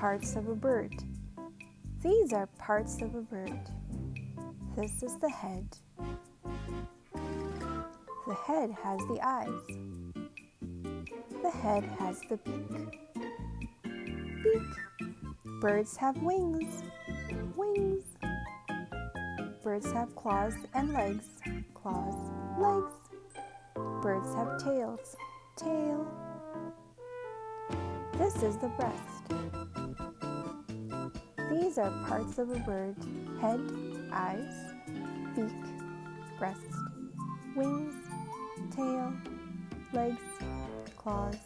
parts of a bird. These are parts of a bird. This is the head. The head has the eyes. The head has the beak. Beak. Birds have wings. Wings. Birds have claws and legs. Claws, legs. Birds have tails. Tail. This is the breast. These are parts of a bird: head, eyes, beak, breast, wings, tail, legs, claws,